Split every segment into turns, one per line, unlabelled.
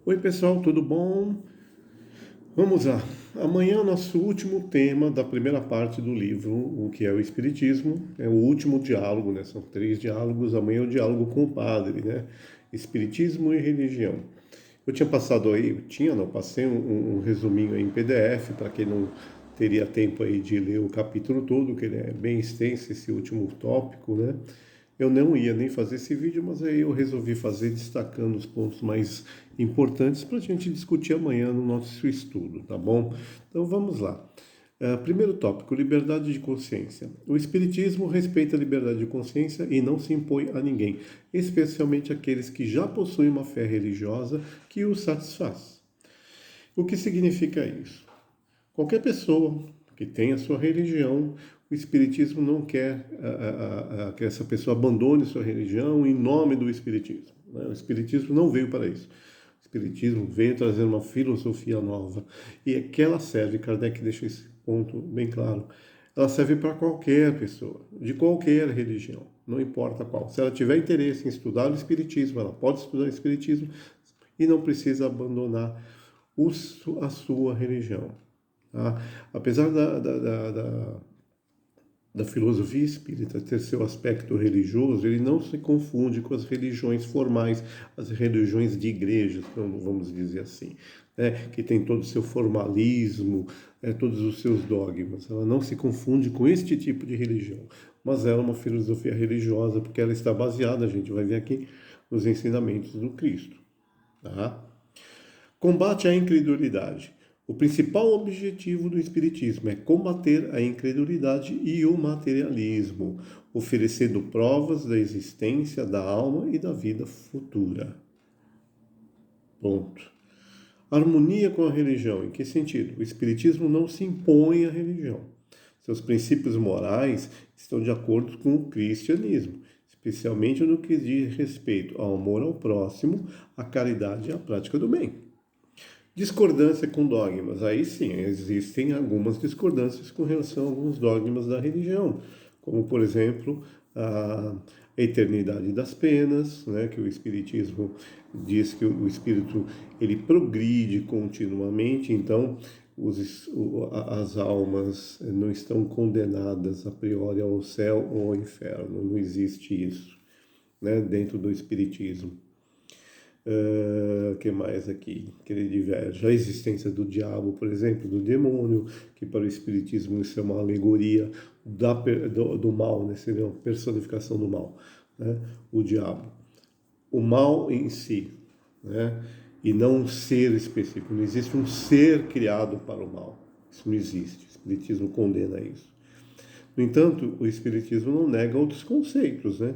Oi, pessoal, tudo bom? Vamos lá. Amanhã é o nosso último tema da primeira parte do livro, o que é o Espiritismo. É o último diálogo, né? São 3 diálogos. Amanhã é o diálogo com o padre, né? Espiritismo e religião. Eu tinha passado aí, não, passei um resuminho aí em PDF para quem não teria tempo aí de ler o capítulo todo, que ele é bem extenso, esse último tópico, né? Eu não ia nem fazer esse vídeo, mas aí eu resolvi fazer destacando os pontos mais importantes para a gente discutir amanhã no nosso estudo, tá bom? Então vamos lá. Primeiro tópico, liberdade de consciência. O Espiritismo respeita a liberdade de consciência e não se impõe a ninguém, especialmente aqueles que já possuem uma fé religiosa que os satisfaz. O que significa isso? Qualquer pessoa que tenha a sua religião, o Espiritismo não quer que essa pessoa abandone sua religião em nome do Espiritismo, né? O Espiritismo não veio para isso. O Espiritismo veio trazer uma filosofia nova e é que ela serve, Kardec deixa esse ponto bem claro, ela serve para qualquer pessoa, de qualquer religião, não importa qual. Se ela tiver interesse em estudar o Espiritismo, ela pode estudar o Espiritismo e não precisa abandonar a sua religião. Tá? Apesar da filosofia espírita ter seu aspecto religioso, ele não se confunde com as religiões formais, as religiões de igrejas, vamos dizer assim, né? Que tem todo o seu formalismo, todos os seus dogmas. Ela não se confunde com este tipo de religião, mas ela é uma filosofia religiosa porque ela está baseada, a gente vai ver aqui, nos ensinamentos do Cristo. Tá? Combate à incredulidade. O principal objetivo do Espiritismo é combater a incredulidade e o materialismo, oferecendo provas da existência da alma e da vida futura. Ponto. Harmonia com a religião. Em que sentido? O Espiritismo não se impõe à religião. Seus princípios morais estão de acordo com o cristianismo, especialmente no que diz respeito ao amor ao próximo, à caridade e à prática do bem. Discordância com dogmas. Aí sim, existem algumas discordâncias com relação a alguns dogmas da religião, como, por exemplo, a eternidade das penas, né, que o Espiritismo diz que o espírito ele progride continuamente, então as almas não estão condenadas a priori ao céu ou ao inferno, não existe isso, né, dentro do Espiritismo. Que mais aqui? Que ele diverge. A existência do diabo, por exemplo, do demônio, que para o Espiritismo isso é uma alegoria do mal, né? Seria uma personificação do mal, né? O diabo. O mal em si, né? E não um ser específico. Não existe um ser criado para o mal. Isso não existe. O Espiritismo condena isso. No entanto, o Espiritismo não nega outros conceitos, né?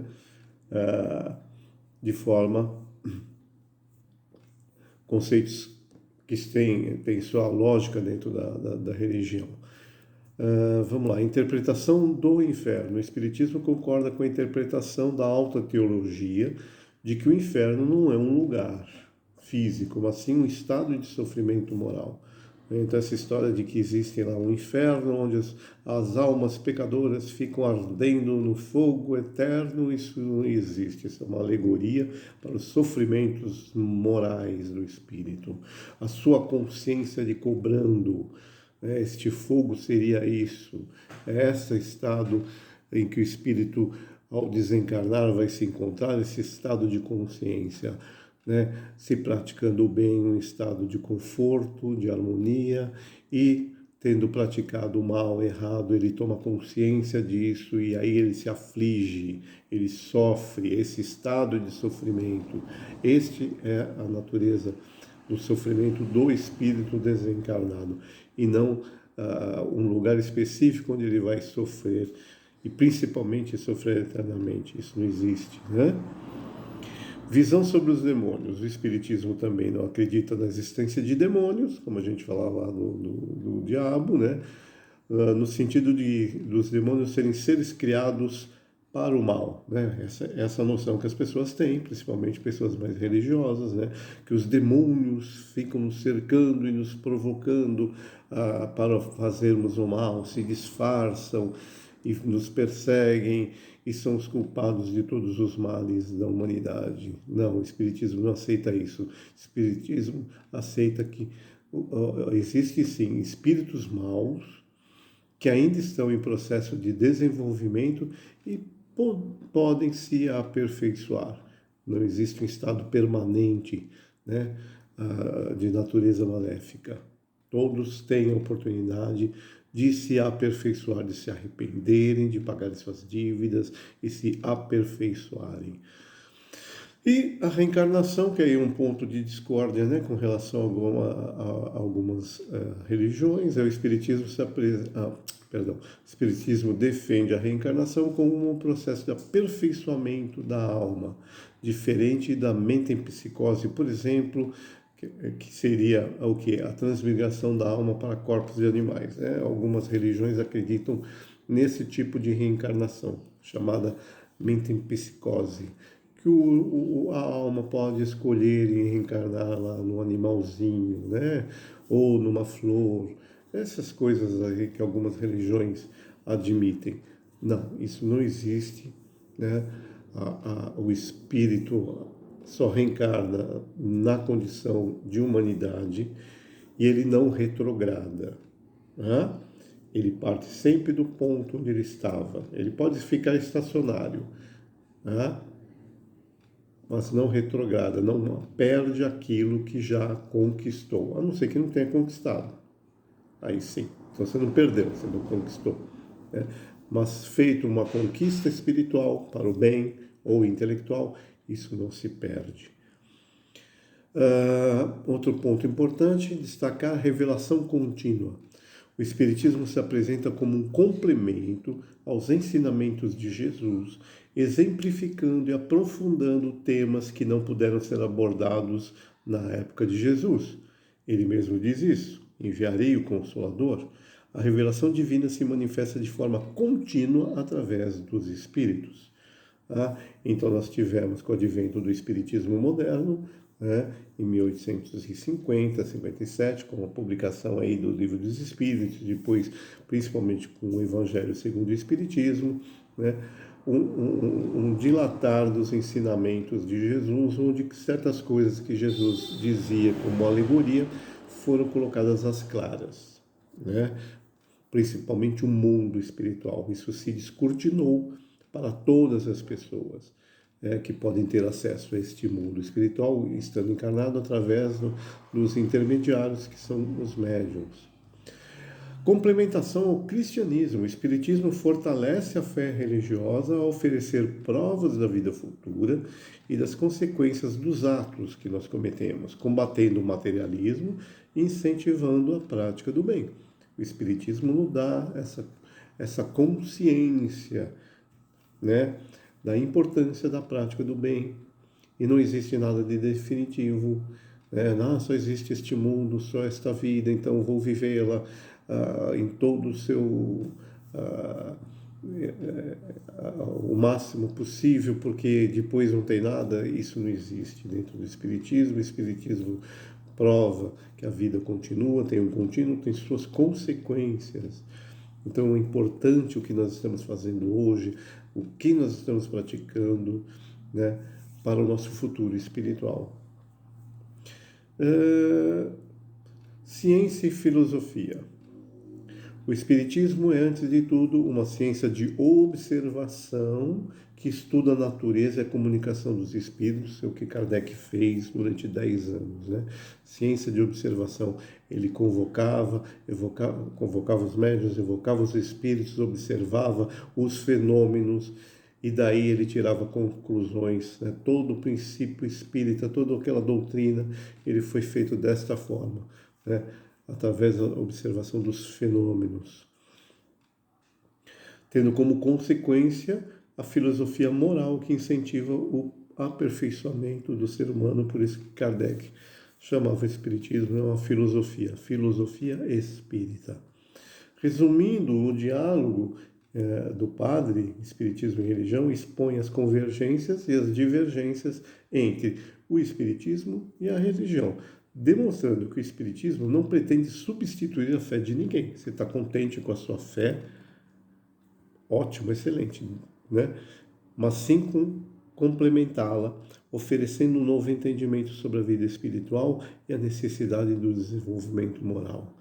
De forma conceitos que têm sua lógica dentro da religião. Vamos lá, interpretação do inferno. O Espiritismo concorda com a interpretação da alta teologia de que o inferno não é um lugar físico, mas sim um estado de sofrimento moral. Então, essa história de que existe lá um inferno onde as almas pecadoras ficam ardendo no fogo eterno, isso não existe. Isso é uma alegoria para os sofrimentos morais do espírito. A sua consciência de cobrando, né? Este fogo seria isso. É esse estado em que o espírito, ao desencarnar, vai se encontrar, esse estado de consciência, né, se praticando o bem, um estado de conforto, de harmonia, e tendo praticado o mal, errado, ele toma consciência disso e aí ele se aflige, ele sofre esse estado de sofrimento. Este é a natureza do sofrimento do espírito desencarnado e não um lugar específico onde ele vai sofrer e principalmente sofrer eternamente. Isso não existe, né? Visão sobre os demônios. O Espiritismo também não acredita na existência de demônios, como a gente falava lá do diabo, né? No sentido dos demônios serem seres criados para o mal, né? Essa noção que as pessoas têm, principalmente pessoas mais religiosas, né? Que os demônios ficam nos cercando e nos provocando para fazermos o mal, se disfarçam e nos perseguem e são os culpados de todos os males da humanidade. Não, o Espiritismo não aceita isso. O Espiritismo aceita que existe sim espíritos maus que ainda estão em processo de desenvolvimento e podem se aperfeiçoar. Não existe um estado permanente, né, de natureza maléfica. Todos têm a oportunidade de se aperfeiçoar, de se arrependerem, de pagarem suas dívidas e se aperfeiçoarem. E a reencarnação, que é um ponto de discórdia, né, com relação a algumas religiões, o Espiritismo o Espiritismo defende a reencarnação como um processo de aperfeiçoamento da alma, diferente da metempsicose, por exemplo, que seria o que? A transmigração da alma para corpos de animais. Né? Algumas religiões acreditam nesse tipo de reencarnação, chamada metempsicose, que a alma pode escolher reencarnar lá no animalzinho, né? Ou numa flor, essas coisas aí que algumas religiões admitem. Não, isso não existe, né? O espírito só reencarna na condição de humanidade e ele não retrograda, né? Ele parte sempre do ponto onde ele estava. Ele pode ficar estacionário, né? Mas não retrograda, não perde aquilo que já conquistou, a não ser que não tenha conquistado. Aí sim, então você não perdeu, você não conquistou. Né? Mas feito uma conquista espiritual para o bem ou intelectual, isso não se perde. Outro ponto importante, destacar a revelação contínua. O Espiritismo se apresenta como um complemento aos ensinamentos de Jesus, exemplificando e aprofundando temas que não puderam ser abordados na época de Jesus. Ele mesmo diz isso: enviarei o Consolador. A revelação divina se manifesta de forma contínua através dos Espíritos. Então nós tivemos com o advento do Espiritismo moderno, né, em 1850, 57, com a publicação aí do Livro dos Espíritos, depois principalmente com o Evangelho segundo o Espiritismo, né, um dilatar dos ensinamentos de Jesus, onde certas coisas que Jesus dizia como alegoria foram colocadas às claras, né, principalmente o mundo espiritual. Isso se descortinou para todas as pessoas que podem ter acesso a este mundo espiritual, estando encarnado através dos intermediários, que são os médiuns. Complementação ao cristianismo. O Espiritismo fortalece a fé religiosa ao oferecer provas da vida futura e das consequências dos atos que nós cometemos, combatendo o materialismo e incentivando a prática do bem. O Espiritismo nos dá essa consciência, né, da importância da prática do bem. E não existe nada de definitivo. Só existe este mundo, só esta vida, então vou vivê-la em todo o seu... o máximo possível, porque depois não tem nada. Isso não existe dentro do Espiritismo. O Espiritismo prova que a vida continua, tem um contínuo, tem suas consequências. Então é importante o que nós estamos fazendo hoje, o que nós estamos praticando, né, para o nosso futuro espiritual. Ciência e filosofia. O Espiritismo é, antes de tudo, uma ciência de observação que estuda a natureza e a comunicação dos espíritos, é o que Kardec fez durante 10 anos. Né? Ciência de observação. Ele convocava os médiuns, evocava os espíritos, observava os fenômenos, e daí ele tirava conclusões. Né? Todo o princípio espírita, toda aquela doutrina, ele foi feito desta forma, né? Através da observação dos fenômenos, tendo como consequência a filosofia moral que incentiva o aperfeiçoamento do ser humano. Por isso que Kardec chamava o Espiritismo uma filosofia espírita. Resumindo, o diálogo do padre, Espiritismo e Religião, expõe as convergências e as divergências entre o Espiritismo e a religião, demonstrando que o Espiritismo não pretende substituir a fé de ninguém. Você está contente com a sua fé, ótimo, excelente, né? Mas sim complementá-la, oferecendo um novo entendimento sobre a vida espiritual e a necessidade do desenvolvimento moral.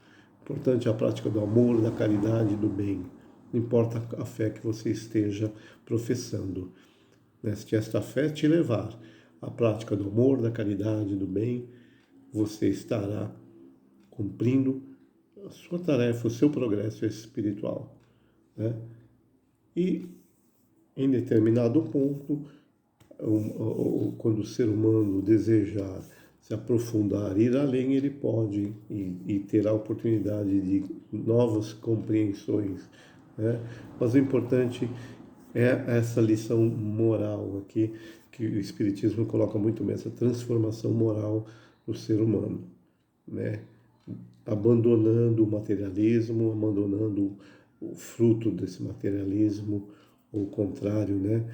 Importante a prática do amor, da caridade e do bem. Não importa a fé que você esteja professando, né? Se esta fé te levar à prática do amor, da caridade e do bem, você estará cumprindo a sua tarefa, o seu progresso espiritual, né? E em determinado ponto, quando o ser humano desejar se aprofundar, ir além, ele pode e terá a oportunidade de novas compreensões, né? Mas o importante é essa lição moral aqui, que o Espiritismo coloca muito bem, essa transformação moral do ser humano, né? Abandonando o materialismo, abandonando o fruto desse materialismo, ou o contrário, né?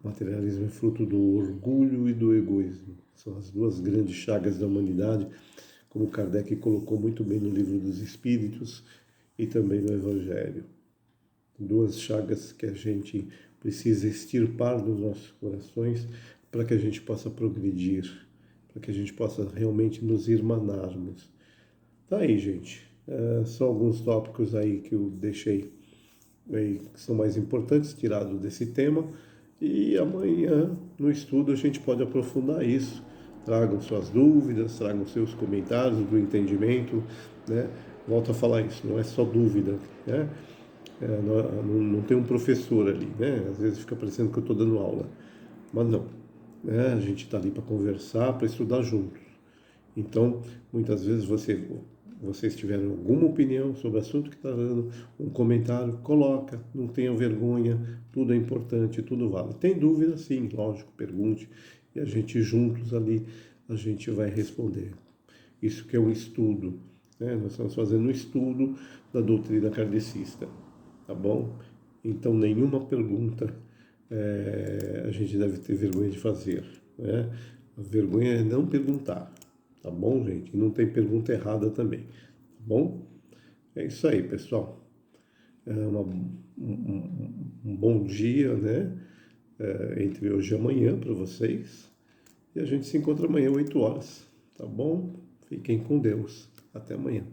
O materialismo é fruto do orgulho e do egoísmo. São as duas grandes chagas da humanidade, como Kardec colocou muito bem no Livro dos Espíritos e também no Evangelho. Duas chagas que a gente precisa extirpar dos nossos corações para que a gente possa progredir, para que a gente possa realmente nos irmanarmos. Tá aí, gente. São alguns tópicos aí que eu deixei aí, que são mais importantes, tirados desse tema. E amanhã, no estudo, a gente pode aprofundar isso. Tragam suas dúvidas, tragam seus comentários do entendimento, né? Volto a falar isso, não é só dúvida, né? Não tem um professor ali, né? Às vezes fica parecendo que eu estou dando aula, mas não, né? A gente está ali para conversar, para estudar juntos. Então, muitas vezes vocês tiverem alguma opinião sobre o assunto que está dando, um comentário, coloca, não tenham vergonha, tudo é importante, tudo vale. Tem dúvida? Sim, lógico, pergunte, e a gente juntos ali, a gente vai responder. Isso que é um estudo, né? Nós estamos fazendo um estudo da doutrina kardecista, tá bom? Então, nenhuma pergunta a gente deve ter vergonha de fazer, né? A vergonha é não perguntar. Tá bom, gente? Não tem pergunta errada também. Tá bom? É isso aí, pessoal. Um bom dia, né? Entre hoje e amanhã para vocês. E a gente se encontra amanhã, 8 horas. Tá bom? Fiquem com Deus. Até amanhã.